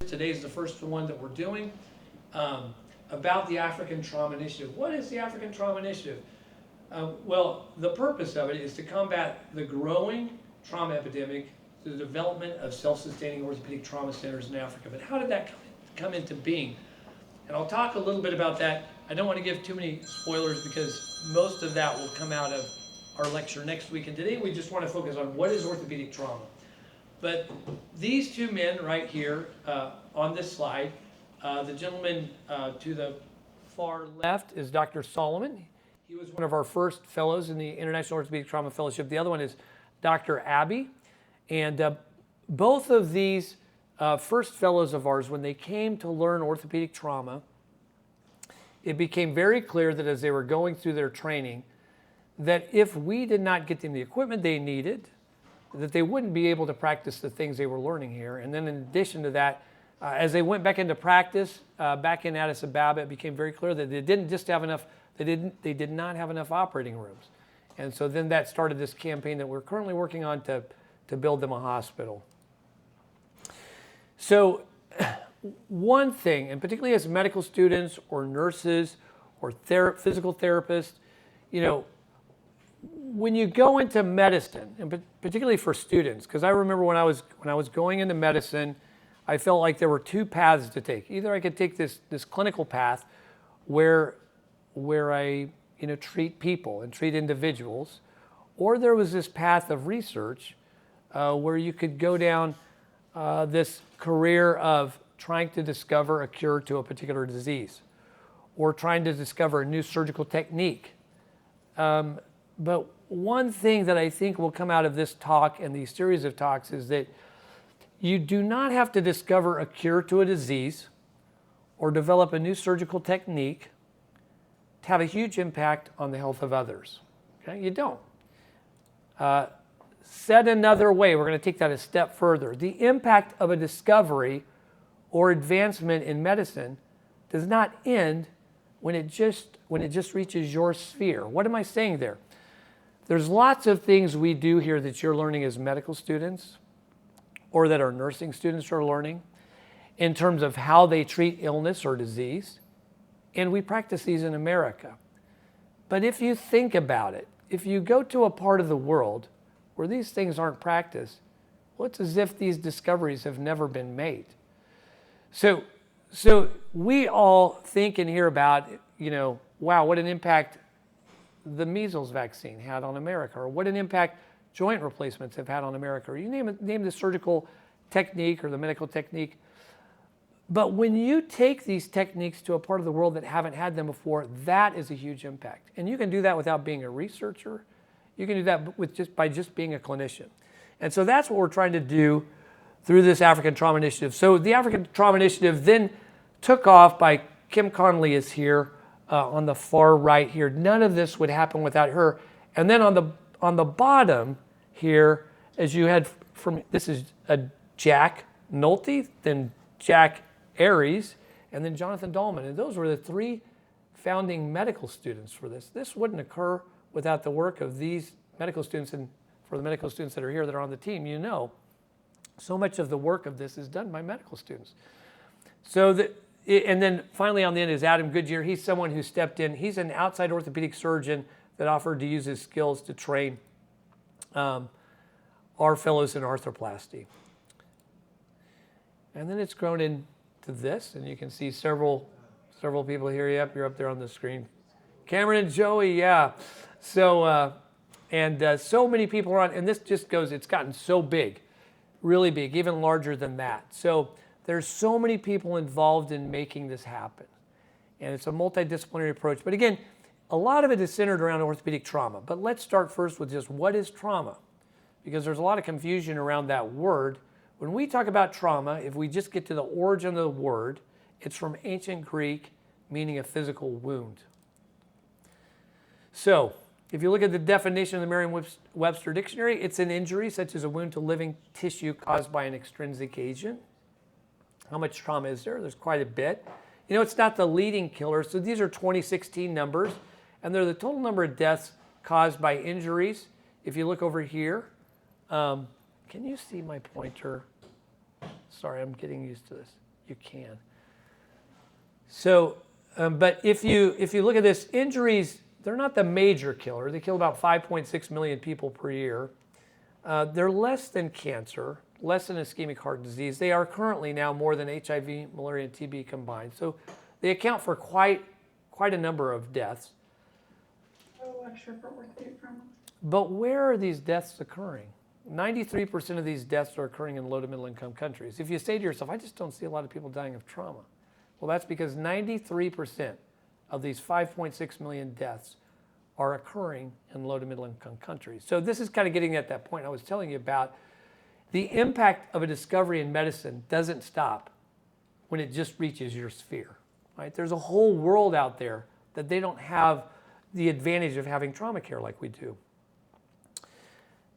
Today's the first one that we're doing about the African Trauma Initiative. What is the African Trauma Initiative? Well, the purpose of it is to combat the growing trauma epidemic through the development of self-sustaining orthopedic trauma centers in Africa. But how did that come into being? And I'll talk a little bit about that. I don't want to give too many spoilers because most of that will come out of our lecture next week. And today we just want to focus on what is orthopedic trauma. But these two men right here on this slide, the gentleman to the far left is Dr. Solomon. He was one of our first fellows in the International Orthopedic Trauma Fellowship. The other one is Dr. Abbey. And both of these first fellows of ours, when they came to learn orthopedic trauma, it became very clear that as they were going through their training, that if we did not get them the equipment they needed, that they wouldn't be able to practice the things they were learning here. And then in addition to that, as they went back into practice back in Addis Ababa, it became very clear that they didn't just have enough, they did not have enough operating rooms. And so then that started this campaign that we're currently working on to build them a hospital. So one thing, and particularly as medical students or nurses or physical therapists, you know, when you go into medicine, and particularly for students, because I remember when I was going into medicine, I felt like there were two paths to take. Either I could take this clinical path where I treat people and treat individuals, or there was this path of research where you could go down this career of trying to discover a cure to a particular disease, or trying to discover a new surgical technique. But one thing that I think will come out of this talk and these series of talks is that you do not have to discover a cure to a disease or develop a new surgical technique to have a huge impact on the health of others. Okay? You don't. Said another way, we're going to take that a step further. The impact of a discovery or advancement in medicine does not end when it just reaches your sphere. What am I saying there? There's lots of things we do here that you're learning as medical students or that our nursing students are learning in terms of how they treat illness or disease. And we practice these in America. But if you think about it, if you go to a part of the world where these things aren't practiced, well, it's as if these discoveries have never been made. So we all think and hear about, wow, what an impact the measles vaccine had on America, or what an impact joint replacements have had on America, or you name the surgical technique or the medical technique. But when you take these techniques to a part of the world that haven't had them before, that is a huge impact. And you can do that without being a researcher. You can do that by just being a clinician. And so that's what we're trying to do through this African Trauma Initiative. So the African Trauma Initiative then took off by Kim Connolly is here on the far right here. None of this would happen without her. And then on the bottom here, as you had from, this is Jack Nolte, then Jack Aries, and then Jonathan Dahlman. And those were the three founding medical students for this. This wouldn't occur without the work of these medical students. And for the medical students that are here that are on the team, so much of the work of this is done by medical students. And then finally on the end is Adam Goodyear. He's someone who stepped in. He's an outside orthopedic surgeon that offered to use his skills to train our fellows in arthroplasty. And then it's grown into this, and you can see several people here. Yep, you're up there on the screen. Cameron and Joey, yeah. So, so many people are on, and this just goes, it's gotten so big, really big, even larger than that. So there's so many people involved in making this happen. And it's a multidisciplinary approach. But again, a lot of it is centered around orthopedic trauma. But let's start first with just what is trauma? Because there's a lot of confusion around that word. When we talk about trauma, if we just get to the origin of the word, it's from ancient Greek, meaning a physical wound. So if you look at the definition of the Merriam-Webster Dictionary, it's an injury such as a wound to living tissue caused by an extrinsic agent. How much trauma is there? There's quite a bit. It's not the leading killer. So these are 2016 numbers, and they're the total number of deaths caused by injuries. If you look over here, can you see my pointer? Sorry, I'm getting used to this. you can. So, but if you look at this, injuries, they're not the major killer. They kill about 5.6 million people per year. They're less than cancer, less than ischemic heart disease. They are currently now more than HIV, malaria, and TB combined. So they account for quite a number of deaths. Lecture for orthopedic trauma. But where are these deaths occurring? 93% of these deaths are occurring in low to middle income countries. If you say to yourself, I just don't see a lot of people dying of trauma. Well, that's because 93% of these 5.6 million deaths are occurring in low to middle income countries. So this is kind of getting at that point I was telling you about. The impact of a discovery in medicine doesn't stop when it just reaches your sphere, right? There's a whole world out there that they don't have the advantage of having trauma care like we do.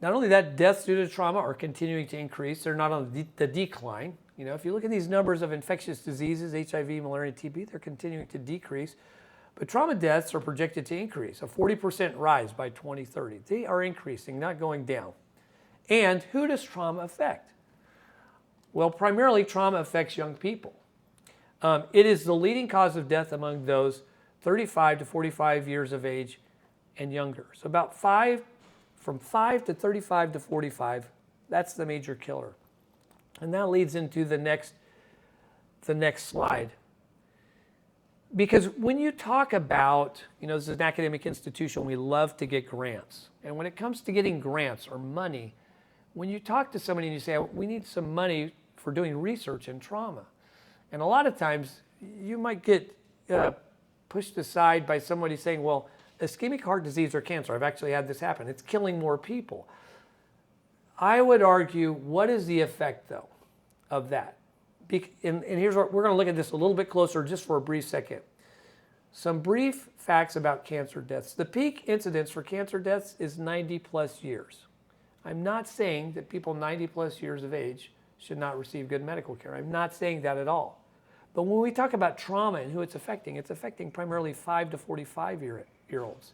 Not only that, deaths due to trauma are continuing to increase. They're not on the decline. You know, if you look at these numbers of infectious diseases, HIV, malaria, and TB, they're continuing to decrease. But trauma deaths are projected to increase, a 40% rise by 2030. They are increasing, not going down. And who does trauma affect? Well, primarily trauma affects young people. It is the leading cause of death among those 35 to 45 years of age and younger. So about from 5 to 35 to 45, that's the major killer. And that leads into the next slide. Because when you talk about, you know, this is an academic institution, we love to get grants. And when it comes to getting grants or money, when you talk to somebody and you say, we need some money for doing research in trauma. And a lot of times you might get pushed aside by somebody saying, well, ischemic heart disease or cancer, I've actually had this happen. It's killing more people. I would argue, what is the effect, though, of that? And here's what we're going to look at this a little bit closer just for a brief second. Some brief facts about cancer deaths. The peak incidence for cancer deaths is 90 plus years. I'm not saying that people 90 plus years of age should not receive good medical care. I'm not saying that at all. But when we talk about trauma and who it's affecting primarily 5 to 45-year-olds.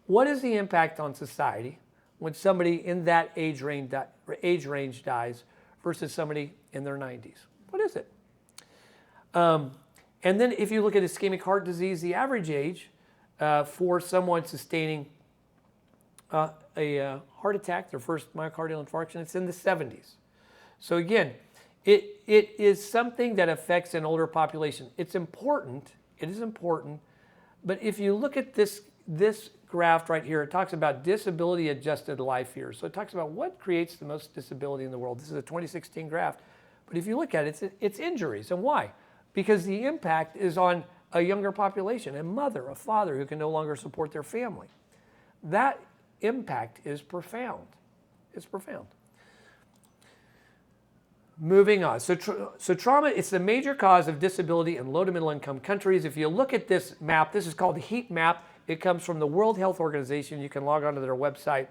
What is the impact on society when somebody in that age range dies versus somebody in their 90s? What is it? And then if you look at ischemic heart disease, the average age for someone sustaining a heart attack, their first myocardial infarction, it's in the 70s. So again, it is something that affects an older population. It's important. It is important. But if you look at this graph right here, it talks about disability-adjusted life years. So it talks about what creates the most disability in the world. This is a 2016 graph. But if you look at it, it's injuries. And why? Because the impact is on a younger population, a mother, a father who can no longer support their family. That impact is profound. It's profound. Moving on. So trauma, it's the major cause of disability in low to middle income countries. If you look at this map, this is called the heat map. It comes from the World Health Organization. You can log on to their website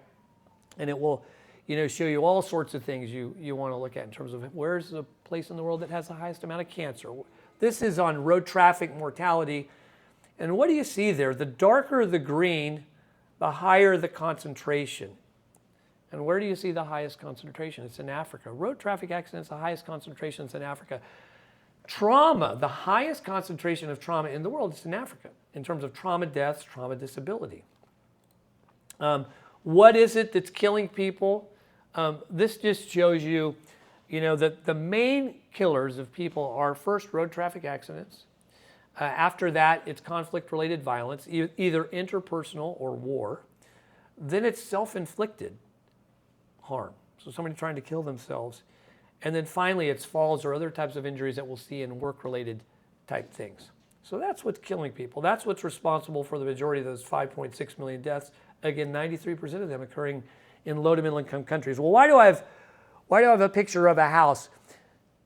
and it will, you know, show you all sorts of things you want to look at in terms of where's the place in the world that has the highest amount of cancer. This is on road traffic mortality. And what do you see there? The darker the green, the higher the concentration. And where do you see the highest concentration? It's in Africa. Road traffic accidents, the highest concentrations in Africa. Trauma, the highest concentration of trauma in the world is in Africa in terms of trauma deaths, trauma disability. What is it that's killing people? This just shows you, you know, that the main killers of people are first road traffic accidents. After that, it's conflict-related violence, either interpersonal or war. Then it's self-inflicted harm. So somebody trying to kill themselves. And then finally, it's falls or other types of injuries that we'll see in work-related type things. So that's what's killing people. That's what's responsible for the majority of those 5.6 million deaths. Again, 93% of them occurring in low to middle income countries. Well, why do I have a picture of a house?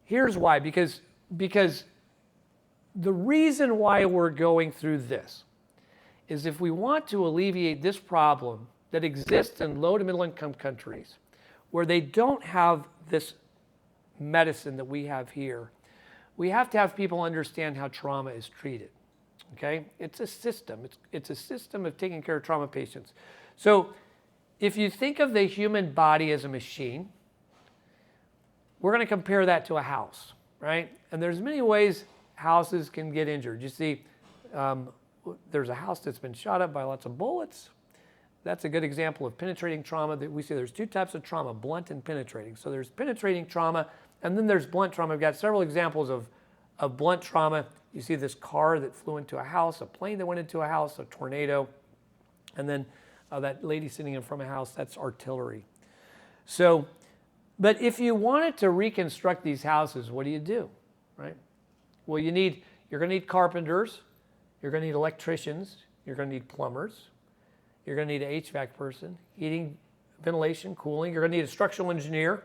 Here's why. Because the reason why we're going through this is if we want to alleviate this problem that exists in low to middle income countries where they don't have this medicine that we have here, we have to have people understand how trauma is treated. Okay? It's a system. It's a system of taking care of trauma patients. So if you think of the human body as a machine, we're going to compare that to a house, right? And there's many ways houses can get injured. You see, there's a house that's been shot up by lots of bullets. That's a good example of penetrating trauma. That we see there's two types of trauma, blunt and penetrating. So there's penetrating trauma, and then there's blunt trauma. We've got several examples of blunt trauma. You see this car that flew into a house, a plane that went into a house, a tornado, and then that lady sitting in front of a house, that's artillery. So, but if you wanted to reconstruct these houses, what do? Right? Well, you're going to need carpenters, you're going to need electricians, you're going to need plumbers, you're going to need an HVAC person, heating, ventilation, cooling. You're going to need a structural engineer,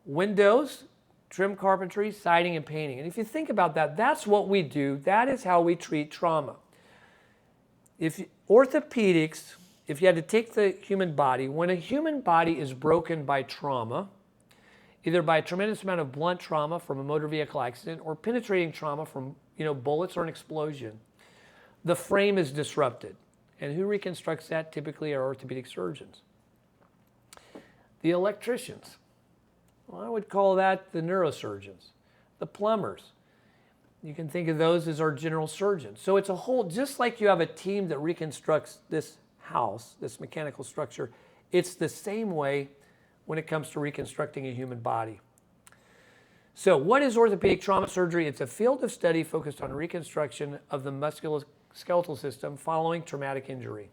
windows, trim carpentry, siding, and painting. And if you think about that, that's what we do. That is how we treat trauma. Orthopedics, if you had to take the human body, when a human body is broken by trauma, either by a tremendous amount of blunt trauma from a motor vehicle accident or penetrating trauma from bullets or an explosion, the frame is disrupted. And who reconstructs that? Typically are orthopedic surgeons. The electricians, well, I would call that the neurosurgeons. The plumbers, you can think of those as our general surgeons. So it's a whole, just like you have a team that reconstructs this house, this mechanical structure, it's the same way when it comes to reconstructing a human body. So what is orthopedic trauma surgery? It's a field of study focused on reconstruction of the musculoskeletal system following traumatic injury.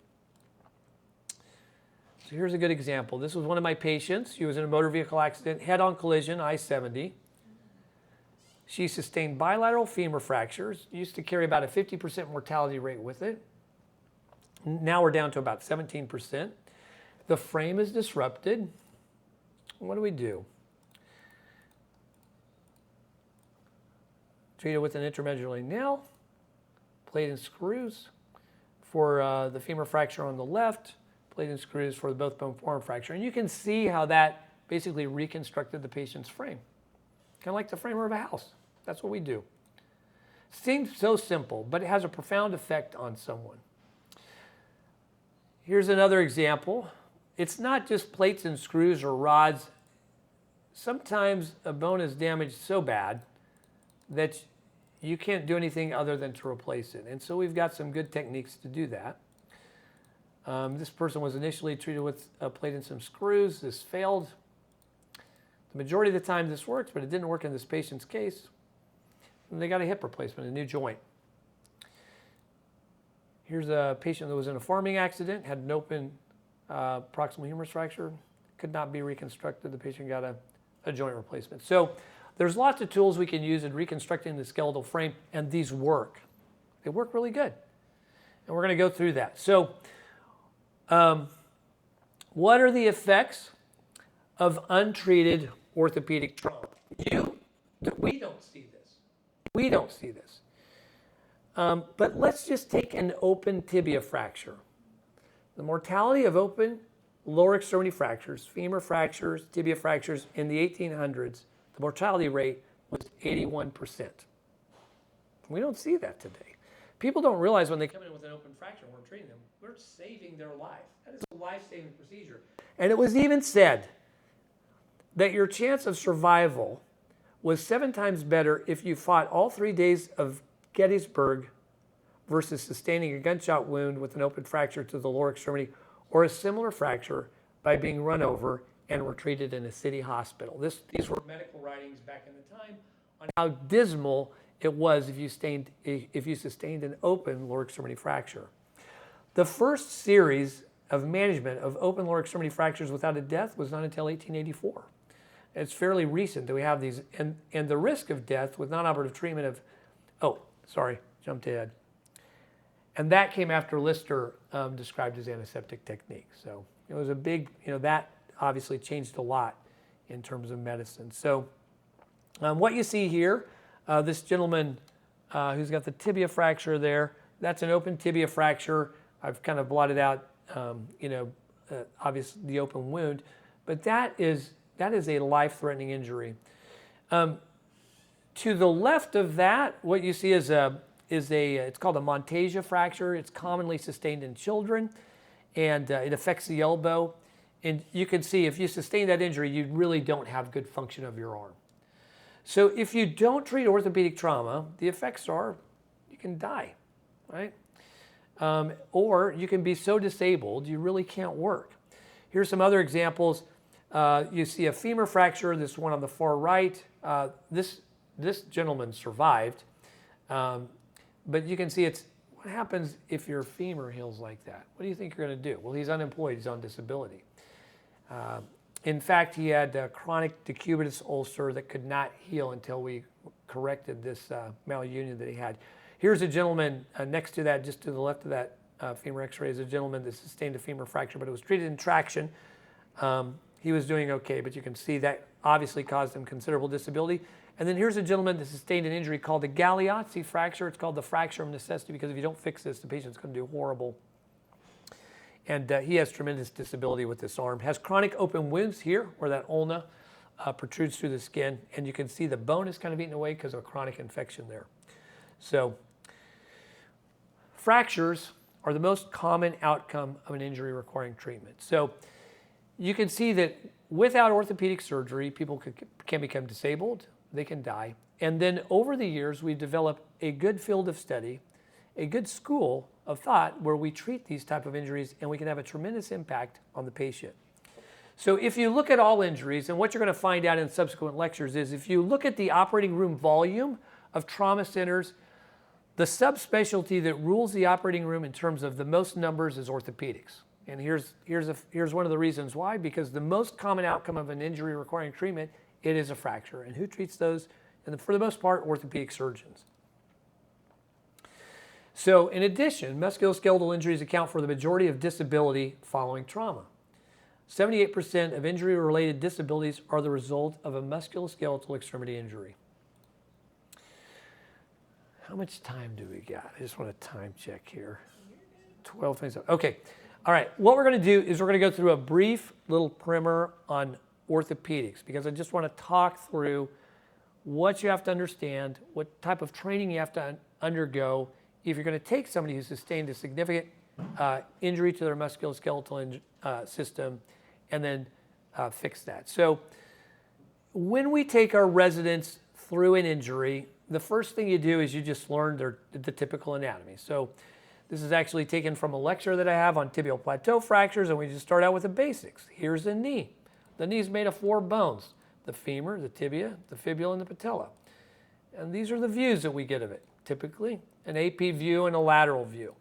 So here's a good example. This was one of my patients. She was in a motor vehicle accident, head-on collision, I-70. She sustained bilateral femur fractures, used to carry about a 50% mortality rate with it. Now we're down to about 17%. The frame is disrupted. What do? Treat it with an intramedullary nail, plate and screws for the femur fracture on the left, plate and screws for the both bone forearm fracture. And you can see how that basically reconstructed the patient's frame. Kind of like the framer of a house. That's what we do. Seems so simple, but it has a profound effect on someone. Here's another example. It's not just plates and screws or rods. Sometimes a bone is damaged so bad that you can't do anything other than to replace it. And so we've got some good techniques to do that. This person was initially treated with a plate and some screws. This failed. The majority of the time this works, but it didn't work in this patient's case. And they got a hip replacement, a new joint. Here's a patient that was in a farming accident, had an open proximal humerus fracture, could not be reconstructed. The patient got a joint replacement. So there's lots of tools we can use in reconstructing the skeletal frame, and these work. They work really good. And we're going to go through that. So what are the effects of untreated orthopedic trauma? We don't see this. We don't see this. But let's just take an open tibia fracture. The mortality of open lower extremity fractures, femur fractures, tibia fractures in the 1800s, the mortality rate was 81%. We don't see that today. People don't realize when they come in with an open fracture and we're treating them, we're saving their life. That is a life-saving procedure. And it was even said that your chance of survival was 7 times better if you fought all 3 days of Gettysburg versus sustaining a gunshot wound with an open fracture to the lower extremity or a similar fracture by being run over and were treated in a city hospital. These were medical writings back in the time on how dismal it was if you sustained an open lower extremity fracture. The first series of management of open lower extremity fractures without a death was not until 1884. It's fairly recent that we have these, and the risk of death with non-operative treatment of, jumped ahead. And that came after Lister described his antiseptic technique. So it was a big, that obviously changed a lot in terms of medicine. So what you see here, this gentleman who's got the tibia fracture there, that's an open tibia fracture. I've kind of blotted out, obviously the open wound, but that is a life-threatening injury. To the left of that, what you see is it's called a Montesia fracture. It's commonly sustained in children, and it affects the elbow. And you can see if you sustain that injury, you really don't have good function of your arm. So if you don't treat orthopedic trauma, the effects are you can die, right? Or you can be so disabled you really can't work. Here's some other examples. You see a femur fracture, this one on the far right. This gentleman survived, but you can see what happens if your femur heals like that? What do you think you're going to do? Well, he's unemployed, he's on disability. In fact, he had a chronic decubitus ulcer that could not heal until we corrected this malunion that he had. Here's a gentleman next to that, just to the left of that femur x-ray, is a gentleman that sustained a femur fracture, but it was treated in traction. He was doing okay, but you can see that obviously caused him considerable disability. And then here's a gentleman that sustained an injury called the Galeazzi fracture. It's called the fracture of necessity because if you don't fix this, the patient's going to do horrible. And he has tremendous disability with this arm. Has chronic open wounds here where that ulna protrudes through the skin. And you can see the bone is kind of eaten away because of a chronic infection there. So fractures are the most common outcome of an injury requiring treatment. So you can see that without orthopedic surgery, people can become disabled, they can die. And then over the years, we've developed a good field of study, a good school of thought where we treat these type of injuries and we can have a tremendous impact on the patient. So if you look at all injuries, and what you're going to find out in subsequent lectures is if you look at the operating room volume of trauma centers, the subspecialty that rules the operating room in terms of the most numbers is orthopedics. And here's one of the reasons why, because the most common outcome of an injury requiring treatment, it is a fracture. And who treats those? And for the most part, orthopedic surgeons. So in addition, musculoskeletal injuries account for the majority of disability following trauma. 78% of injury-related disabilities are the result of a musculoskeletal extremity injury. How much time do we got? I just want a time check here. 12 things. Okay. All right. What we're going to do is we're going to go through a brief little primer on orthopedics because I just want to talk through what you have to understand, what type of training you have to undergo if you're going to take somebody who sustained a significant injury to their musculoskeletal system and then fix that. So when we take our residents through an injury, the first thing you do is you just learn the typical anatomy. So this is actually taken from a lecture that I have on tibial plateau fractures, and we just start out with the basics. Here's the knee. The knee is made of 4 bones: the femur, the tibia, the fibula, and the patella. And these are the views that we get of it. Typically, an AP view and a lateral view.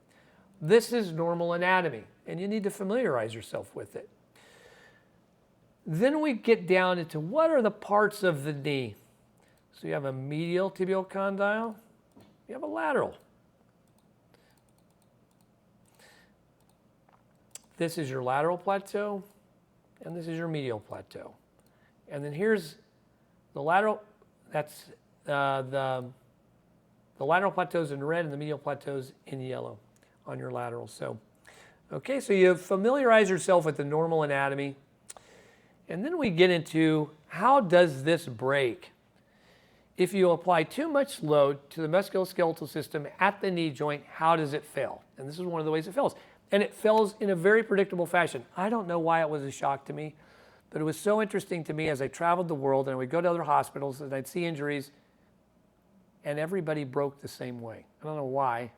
This is normal anatomy, and you need to familiarize yourself with it. Then we get down into what are the parts of the knee. So you have a medial tibial condyle, you have a lateral. This is your lateral plateau, and this is your medial plateau. And then here's the lateral, that's the lateral plateaus in red and the medial plateaus in yellow on your lateral. So, okay, so you familiarize yourself with the normal anatomy. And then we get into how does this break? If you apply too much load to the musculoskeletal system at the knee joint, how does it fail? And this is one of the ways it fails. And it fails in a very predictable fashion. I don't know why it was a shock to me, but it was so interesting to me as I traveled the world and I would go to other hospitals and I'd see injuries and everybody broke the same way. I don't know why.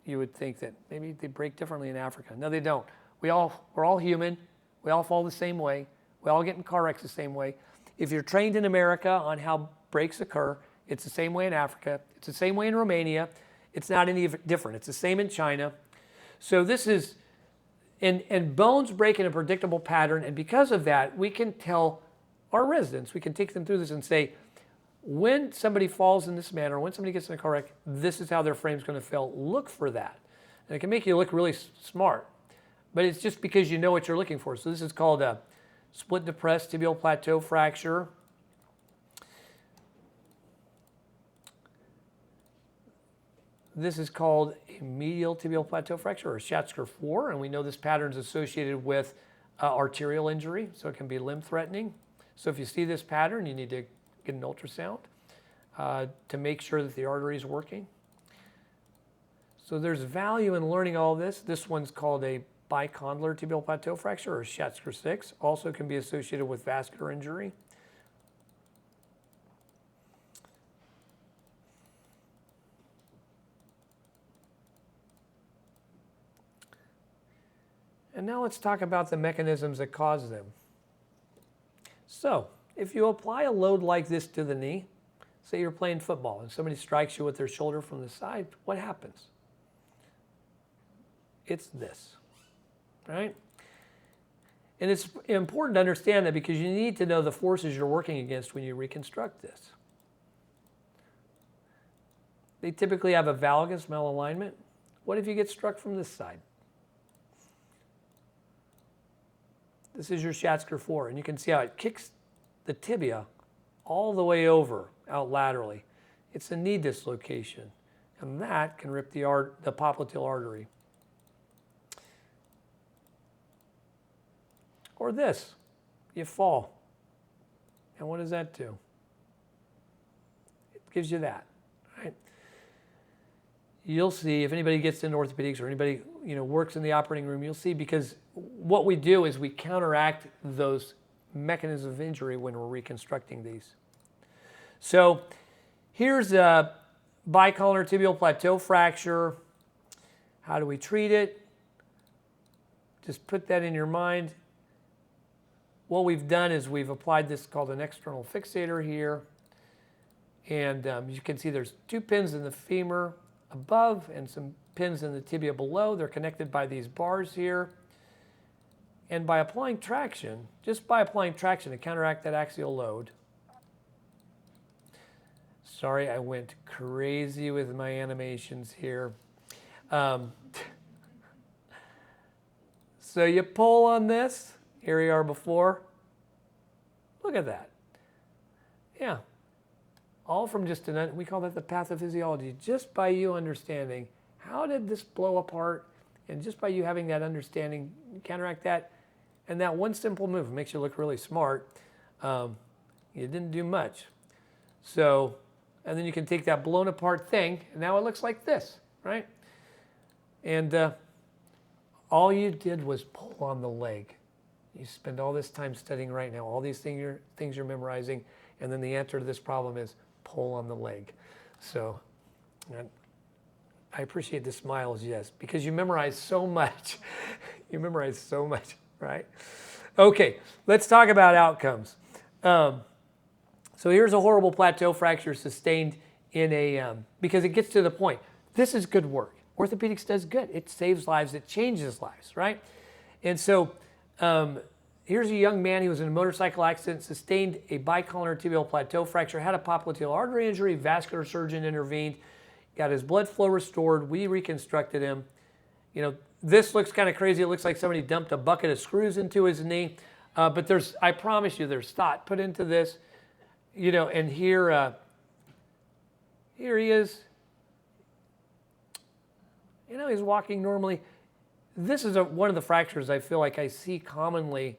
You would think that maybe they break differently in Africa. No, they don't. We're all human. We all fall the same way. We all get in car wrecks the same way. If you're trained in America on how breaks occur, it's the same way in Africa. It's the same way in Romania. It's not any different. It's the same in China. So this is, and bones break in a predictable pattern, and because of that, we can tell our residents, we can take them through this and say, when somebody falls in this manner, when somebody gets in a car wreck, this is how their frame's going to fail. Look for that. And it can make you look really smart, but it's just because you know what you're looking for. So this is called a split depressed tibial plateau fracture. This is called a medial tibial plateau fracture, or Schatzker 4, and we know this pattern is associated with arterial injury, so it can be limb threatening. So if you see this pattern, you need to get an ultrasound to make sure that the artery is working. So there's value in learning all this. This one's called a bicondylar tibial plateau fracture, or Schatzker 6, also can be associated with vascular injury. let's talk about the mechanisms that cause them. So, if you apply a load like this to the knee, say you're playing football and somebody strikes you with their shoulder from the side, what happens? It's this, right? And it's important to understand that because you need to know the forces you're working against when you reconstruct this. They typically have a valgus malalignment. What if you get struck from this side? This is your Schatzker 4, and you can see how it kicks the tibia all the way over, out laterally. It's a knee dislocation, and that can rip the popliteal artery. Or this, you fall. And what does that do? It gives you that, right? You'll see, if anybody gets into orthopedics or anybody works in the operating room, you'll see, because what we do is we counteract those mechanisms of injury when we're reconstructing these. So here's a bicolumnar tibial plateau fracture. How do we treat it? Just put that in your mind. What we've done is we've applied this called an external fixator here. And you can see there's 2 pins in the femur above and some pins in the tibia below. They're connected by these bars here. And by applying traction, just by applying traction to counteract that axial load. Sorry, I went crazy with my animations here. So you pull on this. Here we are before. Look at that. Yeah. All from just we call that the pathophysiology. Just by you understanding how did this blow apart, and just by you having that understanding, counteract that, and that one simple move makes you look really smart. You didn't do much. So, and then you can take that blown apart thing, and now it looks like this, right? And all you did was pull on the leg. You spend all this time studying right now, all these things you're memorizing, and then the answer to this problem is pull on the leg. So I appreciate the smiles, yes, because you memorize so much. You memorize so much, right? Okay, let's talk about outcomes. So here's a horrible plateau fracture sustained in a, because it gets to the point. This is good work. Orthopedics does good. It saves lives. It changes lives, right? And so here's a young man. He was in a motorcycle accident, sustained a bicolumnar tibial plateau fracture, had a popliteal artery injury, vascular surgeon intervened, got his blood flow restored. We reconstructed him. This looks kind of crazy. It looks like somebody dumped a bucket of screws into his knee. But I promise you, there's thought put into this. And here he is. He's walking normally. This is one of the fractures I feel like I see commonly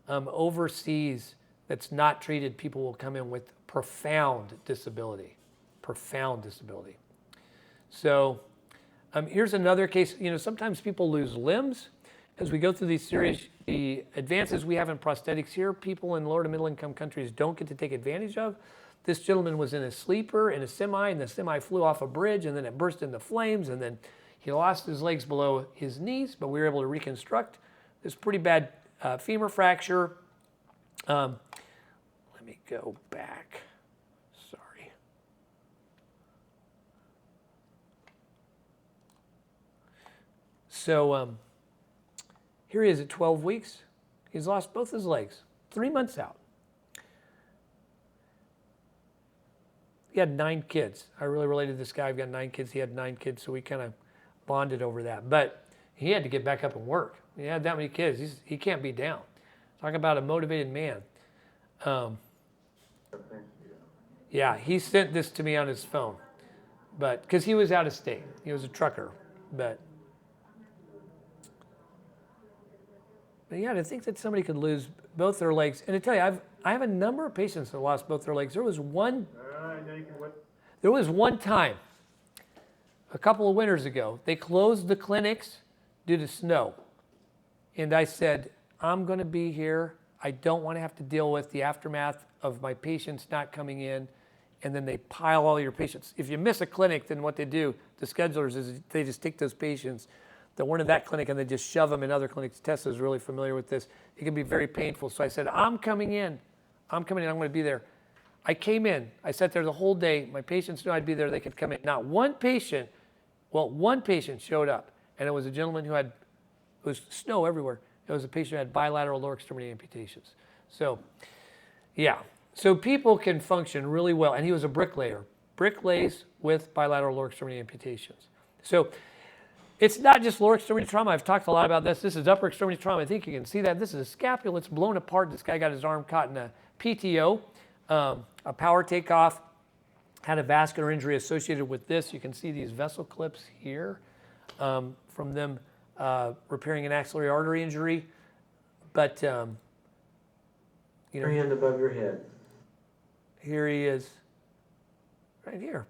overseas that's not treated. People will come in with profound disability. Profound disability. So here's another case. Sometimes people lose limbs. As we go through these series, the advances we have in prosthetics here, people in lower to middle income countries don't get to take advantage of. This gentleman was in a sleeper in a semi, and the semi flew off a bridge, and then it burst into flames, and then he lost his legs below his knees, but we were able to reconstruct this pretty bad femur fracture. Let me go back. Sorry. So here he is at 12 weeks. He's lost both his legs, 3 months out. He had 9 kids. I really related to this guy. I've got 9 kids. He had 9 kids, so we kind of bonded over that. But he had to get back up and work. He had that many kids. He can't be down. Talk about a motivated man. Yeah, he sent this to me on his phone, but because he was out of state. He was a trucker. But yeah, to think that somebody could lose both their legs. And to tell you, I have a number of patients that lost both their legs. There was one time, a couple of winters ago, they closed the clinics due to snow. And I said, I'm going to be here. I don't want to have to deal with the aftermath of my patients not coming in. And then they pile all your patients. If you miss a clinic, then what they do, the schedulers, is they just take those patients that weren't in that clinic and they just shove them in other clinics. Tessa is really familiar with this. It can be very painful. So I said, I'm coming in. I'm going to be there. I came in. I sat there the whole day. My patients knew I'd be there. They could come in. Not one patient, one patient showed up, and it was a gentleman it was snow everywhere. It was a patient who had bilateral lower extremity amputations. So, yeah. So people can function really well. And he was a bricklayer. Bricklays with bilateral lower extremity amputations. So it's not just lower extremity trauma. I've talked a lot about this. This is upper extremity trauma. I think you can see that. This is a scapula. It's blown apart. This guy got his arm caught in a PTO, a power takeoff, had a vascular injury associated with this. You can see these vessel clips here from them repairing an axillary artery injury. But, Your hand above your head. Here he is, right here.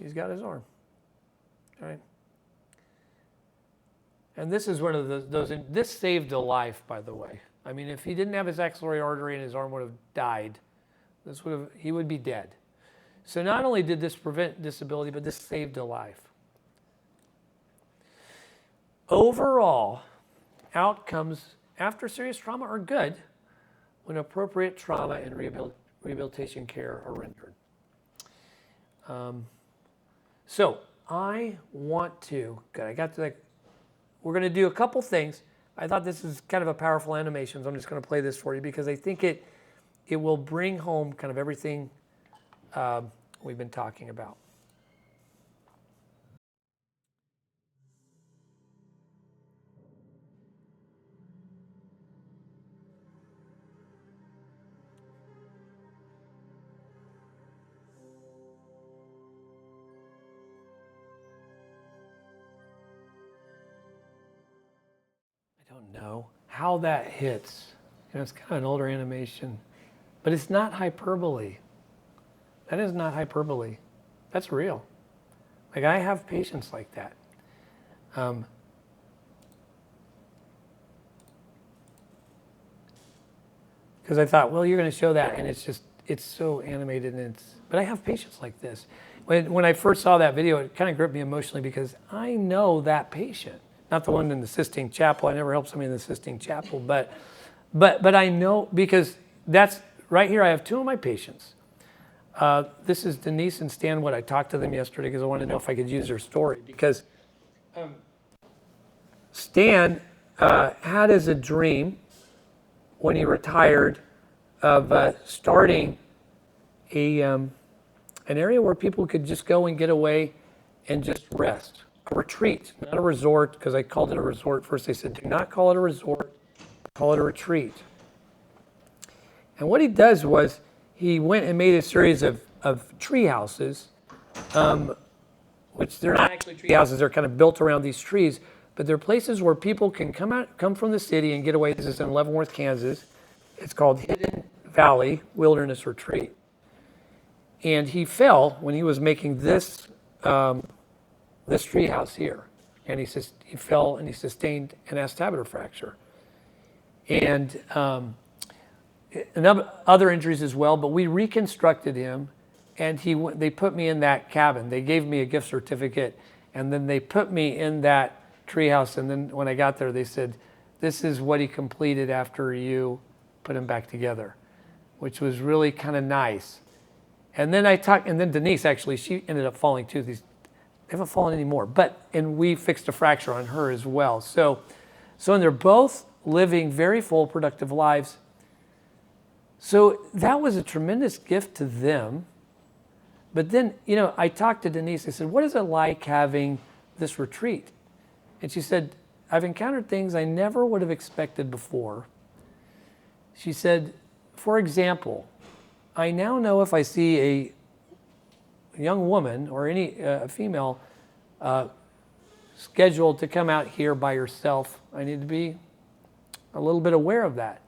He's got his arm, all right? And this is one of this saved a life, by the way. I mean, if he didn't have his axillary artery and his arm would have died, he would be dead. So not only did this prevent disability, but this saved a life. Overall, outcomes after serious trauma are good when appropriate trauma and rehabilitation care are rendered. So I want to, we're going to do a couple things. I thought this is kind of a powerful animation, so I'm just going to play this for you because I think it will bring home kind of everything we've been talking about. I don't know how that hits. It's kind of an older animation, but it's not hyperbole. That is not hyperbole. That's real. Like, I have patients like that. Because I thought, well, you're going to show that, and it's so animated, but I have patients like this. When I first saw that video, it kind of gripped me emotionally because I know that patient. Not the one in the Sistine Chapel. I never helped somebody in the Sistine Chapel, but I know because that's right here. I have two of my patients. This is Denise and Stan Wood. I talked to them yesterday because I wanted to know if I could use their story because Stan had as a dream when he retired of starting an area where people could just go and get away and just rest. A retreat, not a resort, because I called it a resort. First they said, do not call it a resort, call it a retreat. And what he does was he went and made a series of tree houses, which they're not actually tree houses, they're kind of built around these trees, but they're places where people can come from the city and get away. This is in Leavenworth, Kansas. It's called Hidden Valley Wilderness Retreat. And he fell when he was making this tree house here. And he fell and he sustained an acetabular fracture. And other injuries as well, but we reconstructed him and they put me in that cabin. They gave me a gift certificate and then they put me in that treehouse. And then when I got there, they said, this is what he completed after you put him back together, which was really kind of nice. And then and then Denise, actually, she ended up falling too. They haven't fallen anymore, and we fixed a fracture on her as well. So and they're both living very full, productive lives. So that was a tremendous gift to them. But then, I talked to Denise. I said, what is it like having this retreat? And she said, I've encountered things I never would have expected before. She said, for example, I now know if I see a young woman or any female scheduled to come out here by herself, I need to be a little bit aware of that.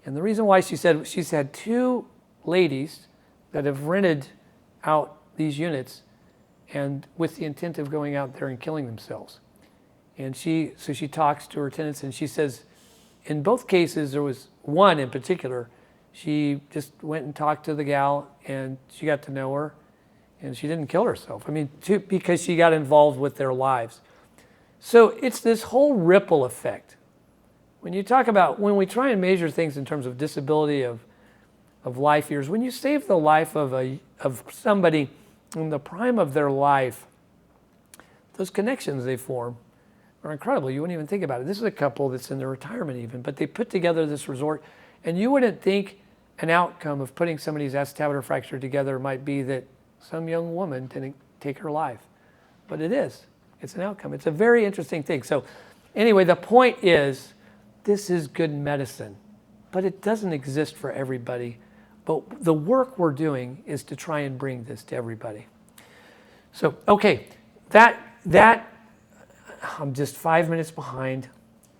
And the reason why she said she's had two ladies that have rented out these units and with the intent of going out there and killing themselves. And she talks to her tenants and she says, in both cases, there was one in particular, she just went and talked to the gal and she got to know her and she didn't kill herself. I mean, because she got involved with their lives. So it's this whole ripple effect. When you talk about, when we try and measure things in terms of disability of life years, when you save the life of somebody in the prime of their life, those connections they form are incredible. You wouldn't even think about it. This is a couple that's in their retirement even, but they put together this resort, and you wouldn't think an outcome of putting somebody's acetabular fracture together might be that some young woman didn't take her life. But it is. It's an outcome. It's a very interesting thing. So anyway, the point is, this is good medicine, but it doesn't exist for everybody. But the work we're doing is to try and bring this to everybody. So, okay, that I'm just 5 minutes behind.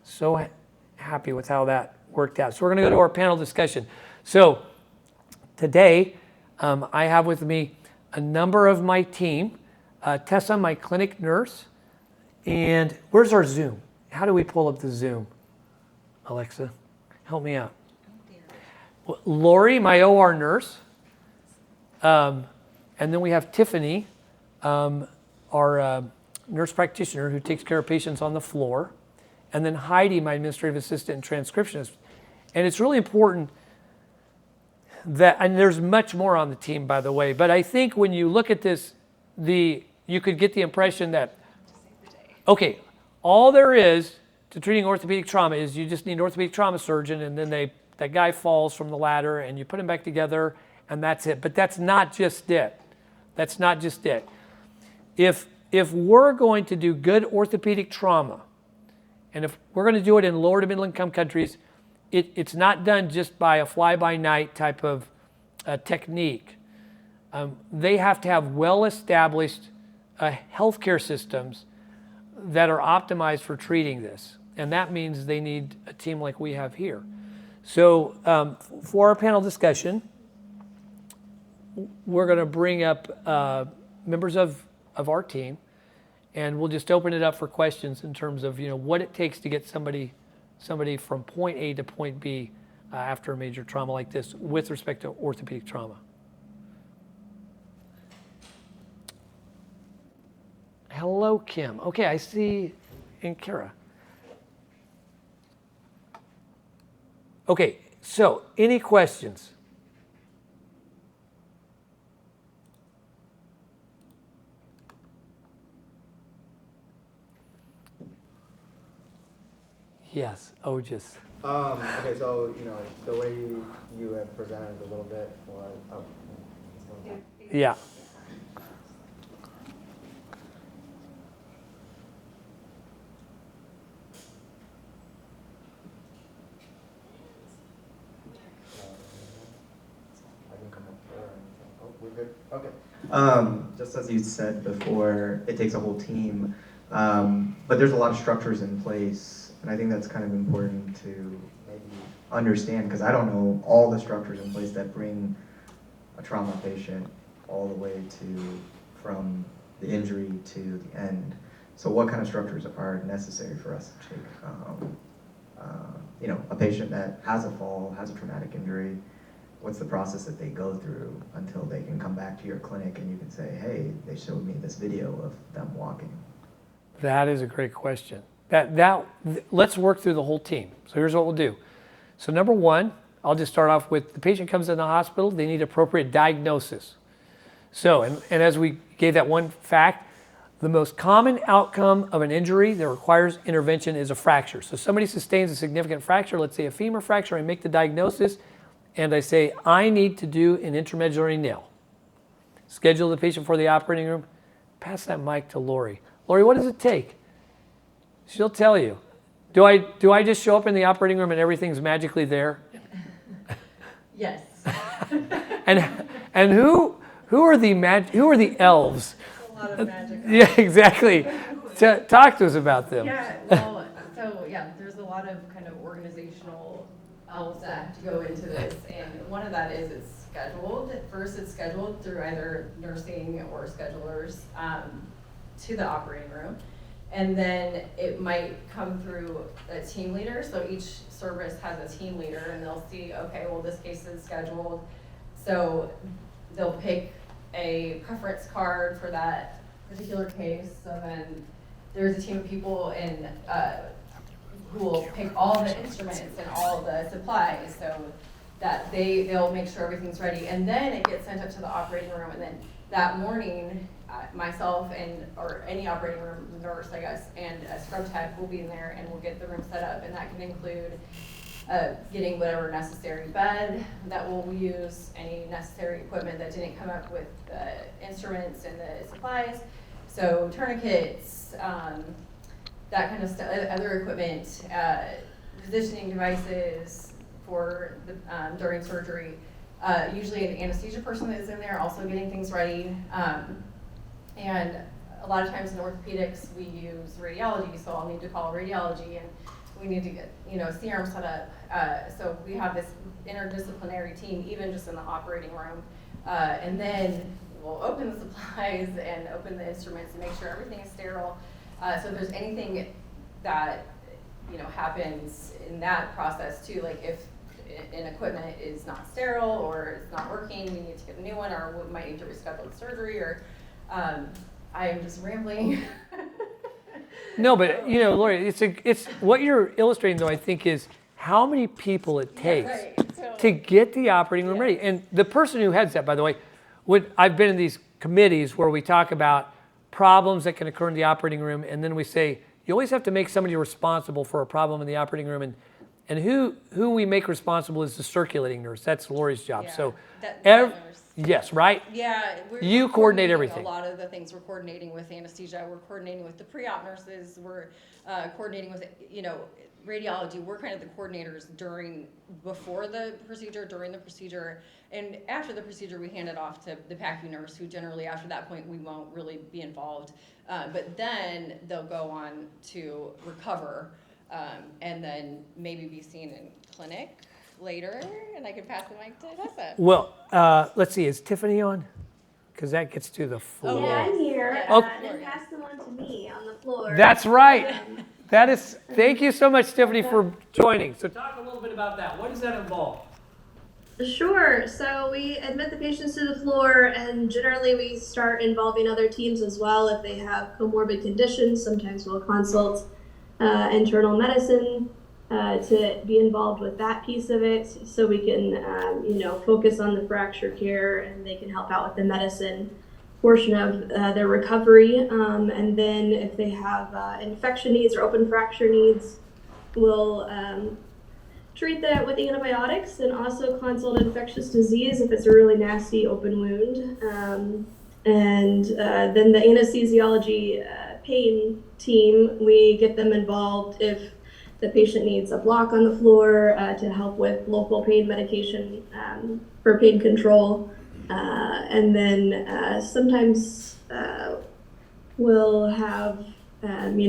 So happy with how that worked out. So we're going to go to our panel discussion. So today, I have with me a number of my team. Tessa, my clinic nurse. And where's our Zoom? How do we pull up the Zoom? Alexa, help me out. Lauri, my OR nurse. And then we have Tiffany, our nurse practitioner who takes care of patients on the floor. And then Heidi, my administrative assistant and transcriptionist. And it's really important that, and there's much more on the team, by the way, but I think when you look at this, you could get the impression that, okay, all there is to treating orthopedic trauma is you just need an orthopedic trauma surgeon, and then that guy falls from the ladder and you put him back together and that's it. But that's not just it. That's not just it. If we're going to do good orthopedic trauma, and if we're going to do it in lower to middle income countries, it's not done just by a fly-by-night type of technique. They have to have well-established healthcare systems that are optimized for treating this. And that means they need a team like we have here. So for our panel discussion, we're going to bring up members of our team, and we'll just open it up for questions in terms of what it takes to get somebody from point A to point B after a major trauma like this with respect to orthopedic trauma. Hello, Kim. Okay, I see, and Kara. Okay, so any questions? Yes, Otis. Okay, so the way you have presented a little bit was Yeah. I can come up there. Oh, we're good. Okay. Just as you said before, it takes a whole team, but there's a lot of structures in place, and I think that's kind of important to maybe understand, because I don't know all the structures in place that bring a trauma patient all the way to, from the injury to the end. So what kind of structures are necessary for us to take, a patient that has a fall, has a traumatic injury? What's the process that they go through until they can come back to your clinic and you can say, hey, they showed me this video of them walking? That is a great question. Let's work through the whole team. So here's what we'll do. So number one, I'll just start off with the patient comes in the hospital, they need appropriate diagnosis. So, and as we gave that one fact, the most common outcome of an injury that requires intervention is a fracture. So somebody sustains a significant fracture, let's say a femur fracture, I make the diagnosis, and I say, I need to do an intramedullary nail. Schedule the patient for the operating room. Pass that mic to Lauri. Lauri, what does it take? She'll tell you. Do I just show up in the operating room and everything's magically there? Yes. and who are the elves? A lot of magic. Yeah, exactly. Talk to us about them. Yeah, well, so yeah, there's a lot of kind of organizational elves that have to go into this, and one of that is it's scheduled. First, it's scheduled through either nursing or schedulers to the operating room, and then it might come through a team leader. So each service has a team leader, and they'll see, okay, well, this case is scheduled, so they'll pick a preference card for that particular case. So then there's a team of people in, who will pick all the instruments and all the supplies, so that they'll make sure everything's ready, and then it gets sent up to the operating room, and then that morning, myself or any operating room nurse, I guess, and a scrub tech will be in there, and we'll get the room set up, and that can include getting whatever necessary bed that we'll use, any necessary equipment that didn't come up with the instruments and the supplies, so tourniquets, that kind of stuff, other equipment, positioning devices for the, during surgery. Usually an anesthesia person is in there also getting things ready. And a lot of times in orthopedics we use radiology, so I'll need to call radiology and we need to get, C-arm set up. So we have this interdisciplinary team even just in the operating room. And then we'll open the supplies and open the instruments and make sure everything is sterile. So if there's anything that, happens in that process too, like if an equipment is not sterile or it's not working, we need to get a new one, or we might need to reschedule the surgery, or I am just rambling. No, but Lauri, it's what you're illustrating though, I think, is how many people it takes to get the operating room ready. And the person who heads that, by the way, I've been in these committees where we talk about problems that can occur in the operating room, and then we say, you always have to make somebody responsible for a problem in the operating room, and who we make responsible is the circulating nurse. That's Lauri's job. Yeah, so, that nurse. Yes, right? Yeah, You coordinate everything. A lot of the things we're coordinating with anesthesia, we're coordinating with the pre-op nurses, we're coordinating with, radiology. We're kind of the coordinators before the procedure, during the procedure, and after the procedure we hand it off to the PACU nurse, who generally after that point we won't really be involved. But then they'll go on to recover, and then maybe be seen in clinic later, and I can pass the mic to Tessa. Well, let's see, is Tiffany on? Because that gets to the floor. Yeah, I'm here. Okay. And pass them on to me on the floor. That's right. Thank you so much, Tiffany, for joining. So talk a little bit about that. What does that involve? Sure. So we admit the patients to the floor, and generally we start involving other teams as well if they have comorbid conditions. Sometimes we'll consult internal medicine to be involved with that piece of it, so we can focus on the fracture care, and they can help out with the medicine portion of their recovery. And then if they have infection needs or open fracture needs, we'll treat that with antibiotics, and also consult infectious disease if it's a really nasty open wound. And then the anesthesiology pain team, we get them involved if the patient needs a block on the floor to help with local pain medication for pain control. And then sometimes we'll have, can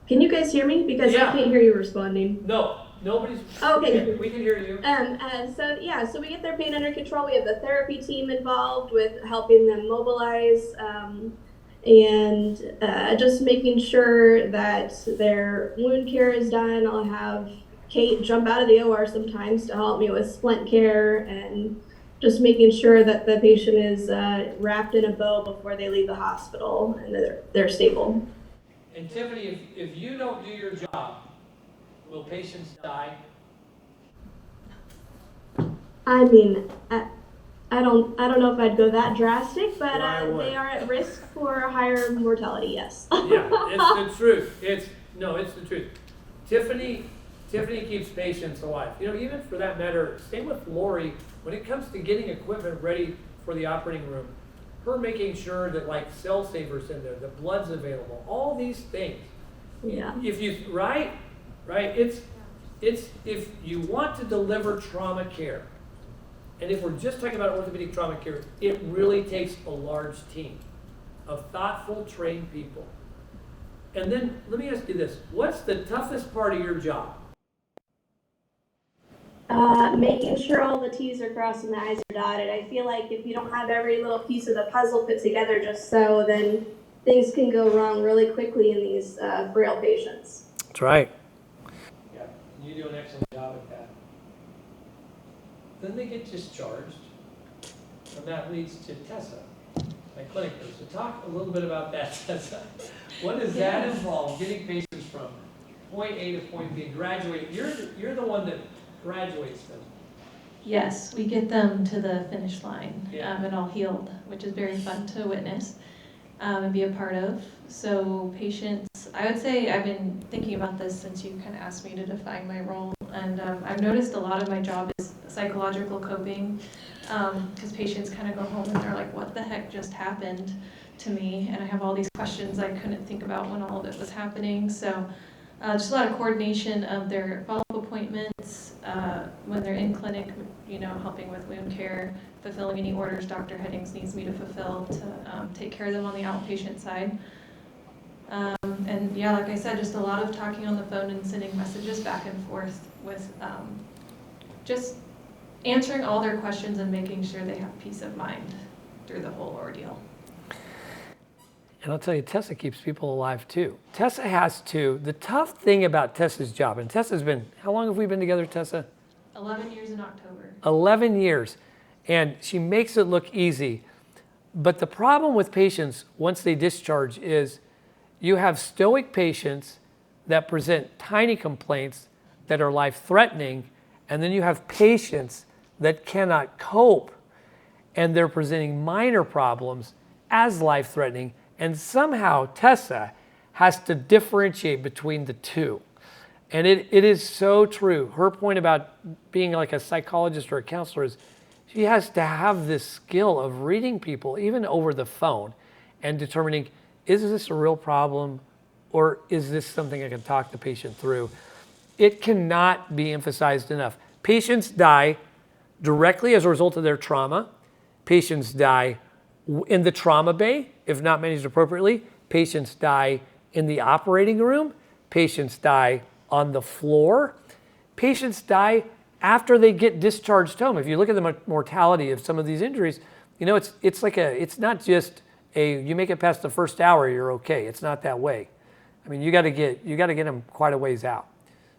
you guys hear me? Because I can't hear you responding. No, nobody's. Okay. We can hear you. So we get their pain under control. We have the therapy team involved with helping them mobilize, and just making sure that their wound care is done. I'll have Kate jump out of the OR sometimes to help me with splint care, and just making sure that the patient is wrapped in a bow before they leave the hospital and they're stable. And Tiffany, if you don't do your job, will patients die? I mean, I don't know if I'd go that drastic, but they are at risk for a higher mortality. Yes. Yeah, it's the truth. It's the truth. Tiffany keeps patients alive. Even for that matter, same with Lauri. When it comes to getting equipment ready for the operating room, her making sure that cell savers in there, the blood's available, all these things. Yeah. If you right, it's if you want to deliver trauma care, and if we're just talking about orthopedic trauma care, it really takes a large team of thoughtful, trained people. And then let me ask you this: what's the toughest part of your job? Making sure all the T's are crossed and the I's are dotted. I feel like if you don't have every little piece of the puzzle put together just so, then things can go wrong really quickly in these frail patients. That's right. Yeah, you do an excellent job at that. Then they get discharged. And that leads to Tessa, my clinic nurse. So talk a little bit about that, Tessa. What does that involve, getting patients from point A to point B, graduate? You're the one that graduates them. Yes, we get them to the finish line Yeah. and all healed, which is very fun to witness and be a part of. So patients, I would say I've been thinking about this since you kind of asked me to define my role. And I've noticed a lot of my job is psychological coping because patients kind of go home and they're like, what the heck just happened to me? And I have all these questions I couldn't think about when all of it was happening. So just a lot of coordination of their follow-up appointments when they're in clinic, helping with wound care, fulfilling any orders Dr. Heddings needs me to fulfill to take care of them on the outpatient side. And yeah, like I said, just a lot of talking on the phone and sending messages back and forth with just answering all their questions and making sure they have peace of mind through the whole ordeal. And I'll tell you, Tessa keeps people alive too. Tessa has to, the tough thing about Tessa's job, and Tessa's been, how long have we been together, Tessa? 11 years in October. 11 years. And she makes it look easy. But the problem with patients once they discharge is you have stoic patients that present tiny complaints that are life-threatening, and then you have patients that cannot cope, and they're presenting minor problems as life-threatening. And somehow Tessa has to differentiate between the two. And it is so true. Her point about being like a psychologist or a counselor is she has to have this skill of reading people, even over the phone, and determining, is this a real problem or is this something I can talk the patient through? It cannot be emphasized enough. Patients die directly as a result of their trauma. Patients die in the trauma bay, if not managed appropriately. Patients die in the operating room. Patients die on the floor. Patients die after they get discharged home. If you look at the mortality of some of these injuries, it's not just you make it past the first hour, you're okay. It's not that way. I mean, you got to get them quite a ways out.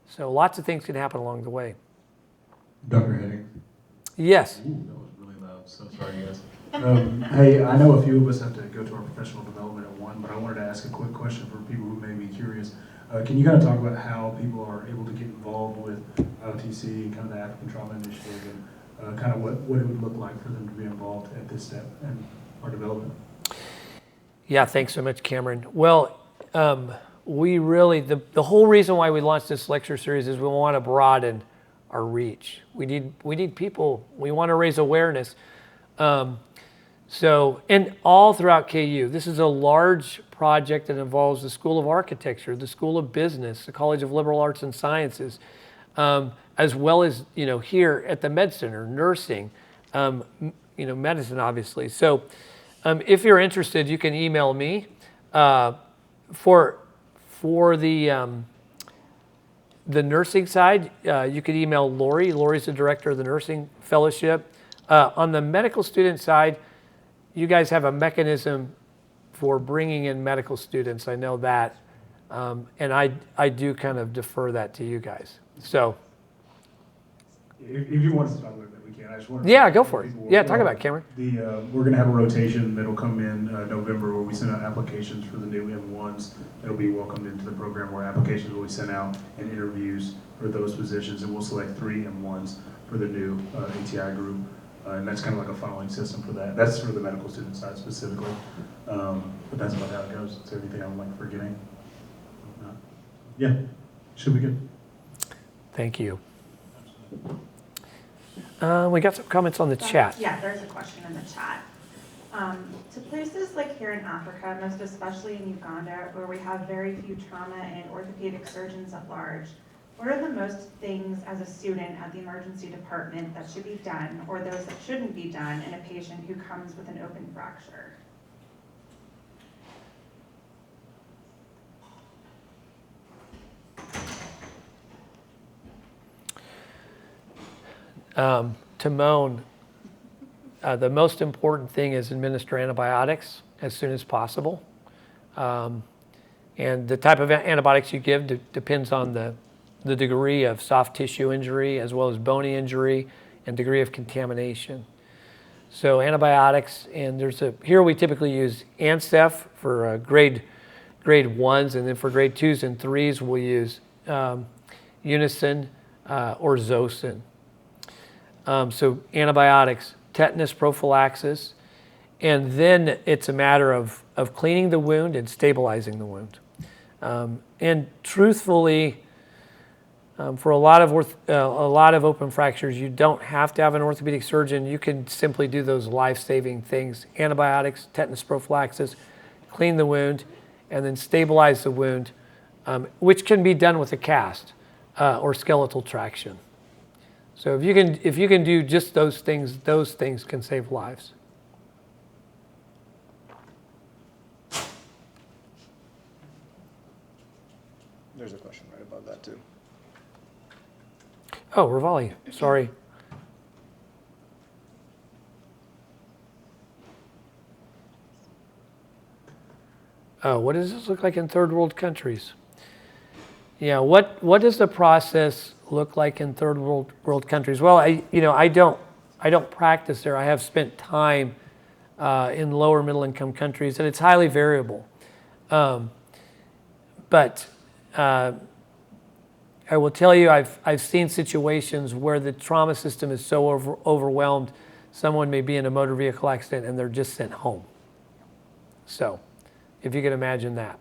So lots of things can happen along the way. Dr. Heddings. Yes. Ooh, that was really loud. So sorry, guys. Hey, I know a few of us have to go to our professional development at 1, but I wanted to ask a quick question for people who may be curious. Can you kind of talk about how people are able to get involved with IOTC and kind of the African Trauma Initiative and kind of what it would look like for them to be involved at this step in our development? Yeah, thanks so much, Cameron. Well, we really, the whole reason why we launched this lecture series is we want to broaden our reach. We need people, we want to raise awareness. And all throughout KU, this is a large project that involves the School of Architecture, the School of Business, the College of Liberal Arts and Sciences, as well as, here at the Med Center, nursing, medicine, obviously. So if you're interested, you can email me. For the nursing side, you could email Lauri. Lauri's the director of the Nursing Fellowship. On the medical student side, you guys have a mechanism for bringing in medical students. I know that. And I do kind of defer that to you guys. So. If you want us to talk about that, we can. I just wanted Yeah, go for it. Yeah, talk about it, Cameron. We're going to have a rotation that'll come in November where we send out applications for the new M1s that'll be welcomed into the program, where applications will be sent out and interviews for those positions, and we'll select 3 M1s for the new ATI group. And that's kind of like a funneling system for that. That's for the medical student side specifically. But that's about how it goes. It's everything I'm like forgetting. Yeah, should be good. Thank you. We got some comments on the chat. Yeah, there's a question in the chat. To places like here in Africa, most especially in Uganda, where we have very few trauma and orthopedic surgeons at large, what are the most things as a student at the emergency department that should be done, or those that shouldn't be done, in a patient who comes with an open fracture? Timon, the most important thing is administer antibiotics as soon as possible. And the type of antibiotics you give depends on the degree of soft tissue injury as well as bony injury and degree of contamination. So antibiotics, and here we typically use Ancef for grade 1s, and then for grade 2s and 3s we'll use Unison or Zosyn. So antibiotics, tetanus prophylaxis, and then it's a matter of cleaning the wound and stabilizing the wound. And truthfully, for a lot of open fractures, you don't have to have an orthopedic surgeon. You can simply do those life-saving things: antibiotics, tetanus prophylaxis, clean the wound, and then stabilize the wound, which can be done with a cast or skeletal traction. So if you can do just those things can save lives. There's a question right above that too. Oh, Rivali, sorry. What does this look like in third world countries? Yeah, what does the process look like in third world countries? Well, I don't practice there. I have spent time in lower middle income countries, and it's highly variable. But I will tell you, I've seen situations where the trauma system is so overwhelmed, someone may be in a motor vehicle accident and they're just sent home. So, if you can imagine that.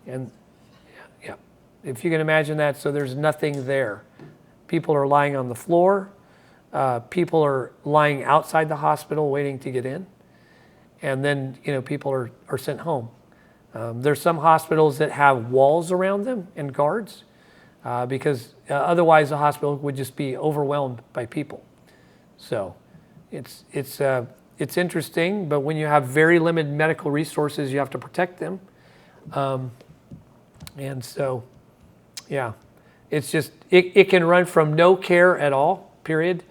And yeah, if you can imagine that, so there's nothing there. People are lying on the floor. People are lying outside the hospital waiting to get in. And then, people are sent home. There's some hospitals that have walls around them and guards. Because otherwise the hospital would just be overwhelmed by people. So it's interesting, but when you have very limited medical resources, you have to protect them. And so, yeah, it's just, it can run from no care at all, period,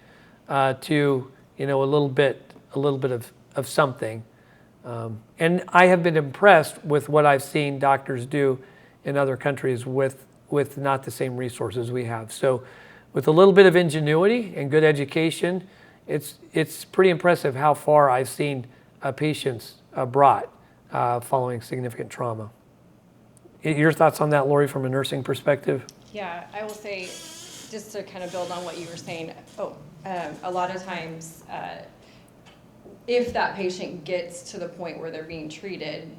to, a little bit of something. And I have been impressed with what I've seen doctors do in other countries with not the same resources we have. So with a little bit of ingenuity and good education, it's pretty impressive how far I've seen patients brought following significant trauma. Your thoughts on that, Lauri, from a nursing perspective? Yeah, I will say, just to kind of build on what you were saying, a lot of times, if that patient gets to the point where they're being treated,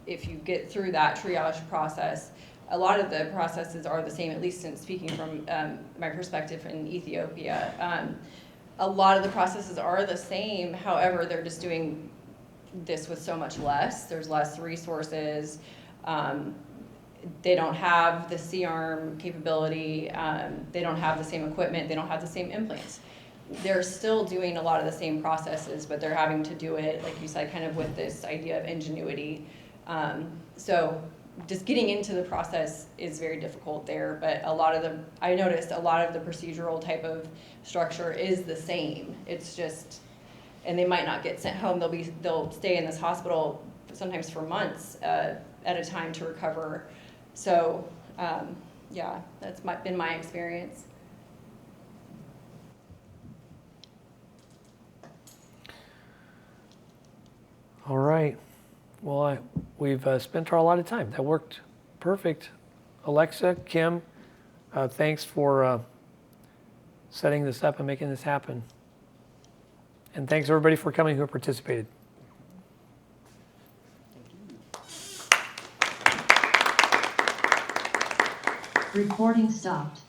if you get through that triage process, a lot of the processes are the same, at least in speaking from my perspective in Ethiopia. A lot of the processes are the same, however, they're just doing this with so much less. There's less resources. They don't have the C-arm capability. They don't have the same equipment. They don't have the same implants. They're still doing a lot of the same processes, but they're having to do it, like you said, kind of with this idea of ingenuity. So just getting into the process is very difficult there, but I noticed a lot of the procedural type of structure is the same. It's just, and they might not get sent home. They'll stay in this hospital sometimes for months at a time to recover. So yeah, that's been my experience. All right. Well, we've spent our allotted time. That worked perfect. Alexa, Kim, thanks for setting this up and making this happen. And thanks everybody for coming who participated. Recording stopped.